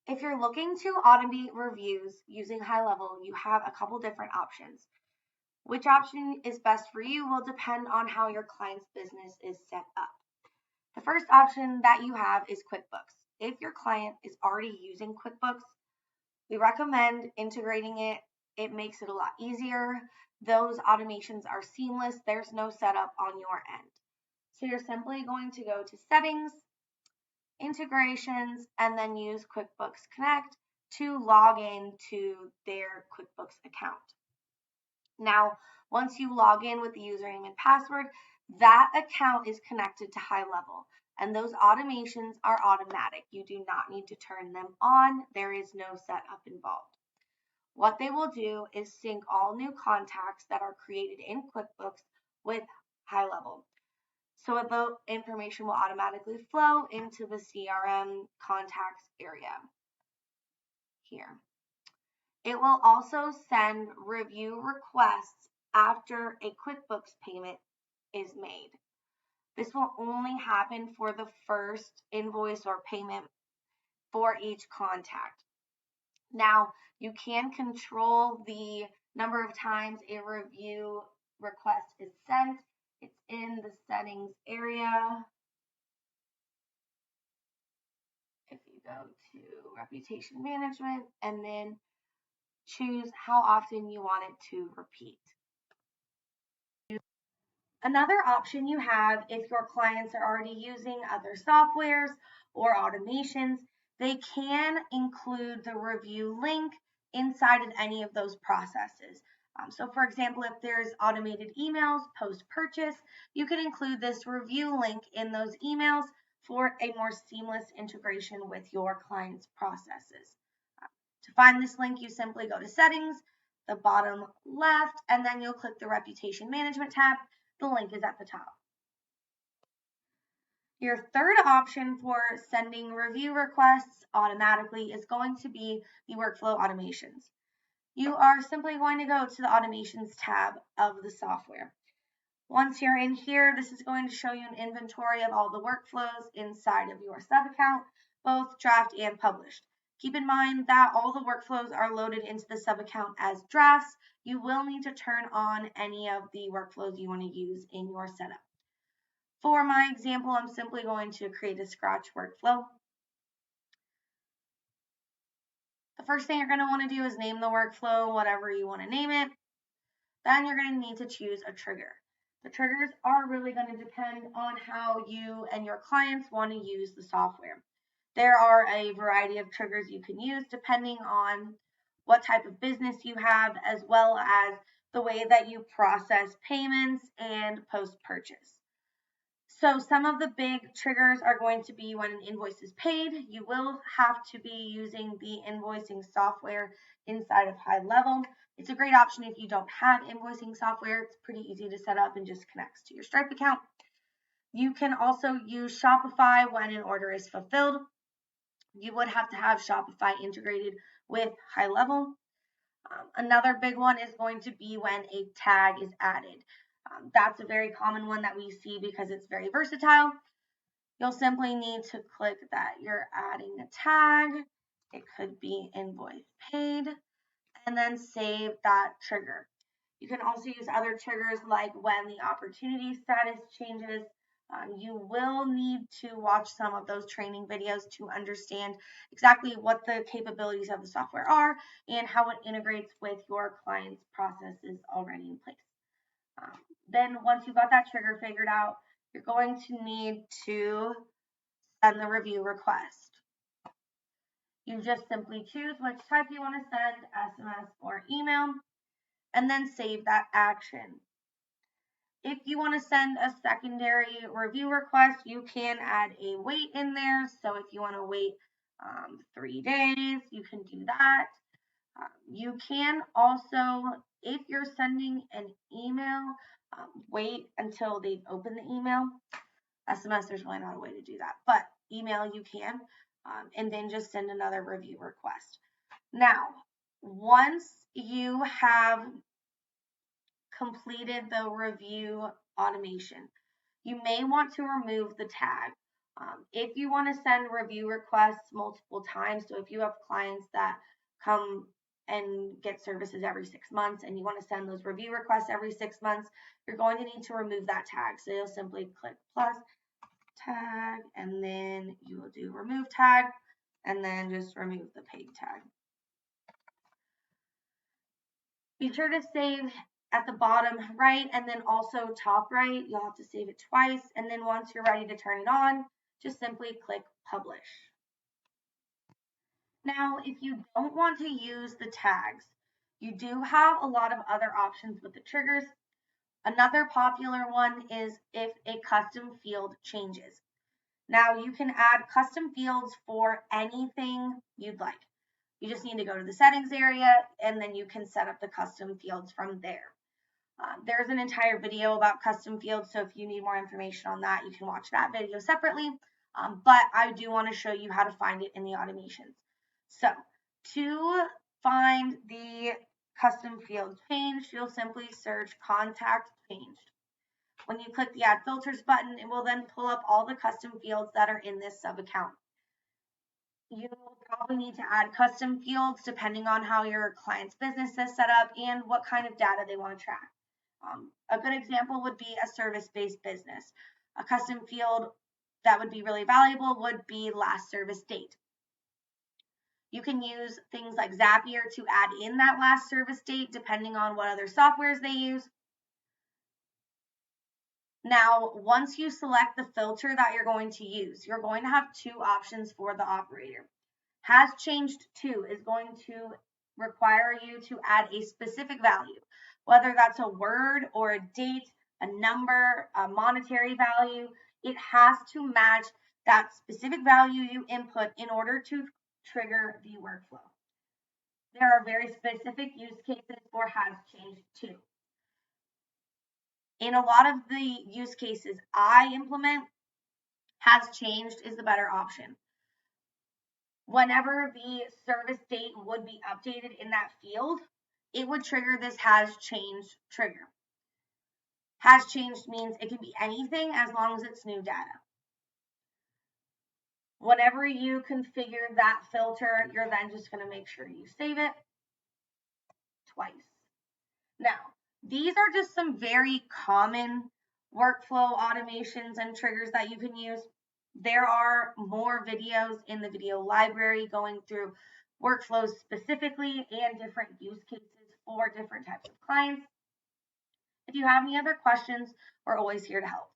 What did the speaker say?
If you're looking to automate reviews using GoHighLevel, you have a couple different options. Which option is best for you will depend on how your client's business is set up. The first option that you have is Quickbooks. If your client is already using Quickbooks, we recommend integrating it. It makes it a lot easier. Those automations are seamless. There's no setup on your end. So you're simply going to go to Settings, Integrations, and then use QuickBooks Connect to log in to their QuickBooks account. Now, once you log in with the username and password, that account is connected to GoHighLevel, and those automations are automatic. You do not need to turn them on. There is no setup involved. What they will do is sync all new contacts that are created in QuickBooks with GoHighLevel. So the information will automatically flow into the CRM contacts area here. It will also send review requests after a QuickBooks payment is made. This will only happen for the first invoice or payment for each contact. Now, you can control the number of times a review request is sent. It's in the settings area. If you go to reputation management and then choose how often you want it to repeat. Another option you have, if your clients are already using other softwares or automations, they can include the review link inside of any of those processes. So for example, if there's automated emails post-purchase, you can include this review link in those emails for a more seamless integration with your client's processes. To find this link, you simply go to Settings, the bottom left, and then you'll click the Reputation Management tab. The link is at the top. Your third option for sending review requests automatically is going to be the workflow automations. You are simply going to go to the Automations tab of the software. Once you're in here, this is going to show you an inventory of all the workflows inside of your sub-account, both draft and published. Keep in mind that all the workflows are loaded into the sub-account as drafts. You will need to turn on any of the workflows you want to use in your setup. For my example, I'm simply going to create a scratch workflow. The first thing you're going to want to do is name the workflow, whatever you want to name it. Then you're going to need to choose a trigger. The triggers are really going to depend on how you and your clients want to use the software. There are a variety of triggers you can use depending on what type of business you have, as well as the way that you process payments and post-purchase. So some of the big triggers are going to be when an invoice is paid. You will have to be using the invoicing software inside of GoHighLevel. It's a great option if you don't have invoicing software. It's pretty easy to set up and just connects to your Stripe account. You can also use Shopify when an order is fulfilled. You would have to have Shopify integrated with GoHighLevel. Another big one is going to be when a tag is added. That's a very common one that we see because it's very versatile. You'll simply need to click that you're adding a tag. It could be invoice paid, and then save that trigger. You can also use other triggers like when the opportunity status changes. You will need to watch some of those training videos to understand exactly what the capabilities of the software are and how it integrates with your client's processes already in place. Then once you've got that trigger figured out, you're going to need to send the review request. You just simply choose which type you want to send, SMS or email, and then save that action. If you want to send a secondary review request, you can add a wait in there. So if you want to wait 3 days, you can do that. You can also, if you're sending an email, wait until they've opened the email. SMS, there's really not a way to do that, but email you can, and then just send another review request. Now, once you have completed the review automation, you may want to remove the tag. If you want to send review requests multiple times, so if you have clients that come and get services every 6 months and you want to send those review requests every 6 months, you're going to need to remove that tag. So you'll simply click plus tag, and then you will do remove tag, and then just remove the paid tag. Be sure to save at the bottom right and then also top right. You'll have to save it twice, and then once you're ready to turn it on, just simply click publish. Now, if you don't want to use the tags, you do have a lot of other options with the triggers. Another popular one is if a custom field changes. Now, you can add custom fields for anything you'd like. You just need to go to the settings area, and then you can set up the custom fields from there. There's an entire video about custom fields, so if you need more information on that, you can watch that video separately. But I do want to show you how to find it in the automations. So to find the custom field changed, you'll simply search contact changed. When you click the add filters button, it will then pull up all the custom fields that are in this sub account. You will probably need to add custom fields depending on how your client's business is set up and what kind of data they want to track. A good example would be a service-based business. A custom field that would be really valuable would be last service date. You can use things like Zapier to add in that last service date depending on what other softwares they use. Now, once you select the filter that you're going to use, you're going to have two options for the operator. Has changed to is going to require you to add a specific value, whether that's a word or a date, a number, a monetary value. It has to match that specific value you input in order to trigger the workflow. There are very specific use cases for has changed to. In a lot of the use cases I implement, has changed is the better option. Whenever the service date would be updated in that field, it would trigger this has changed trigger. Has changed means it can be anything as long as it's new data. Whenever you configure that filter, you're then just going to make sure you save it twice. Now, these are just some very common workflow automations and triggers that you can use. There are more videos in the video library going through workflows specifically and different use cases for different types of clients. If you have any other questions, we're always here to help.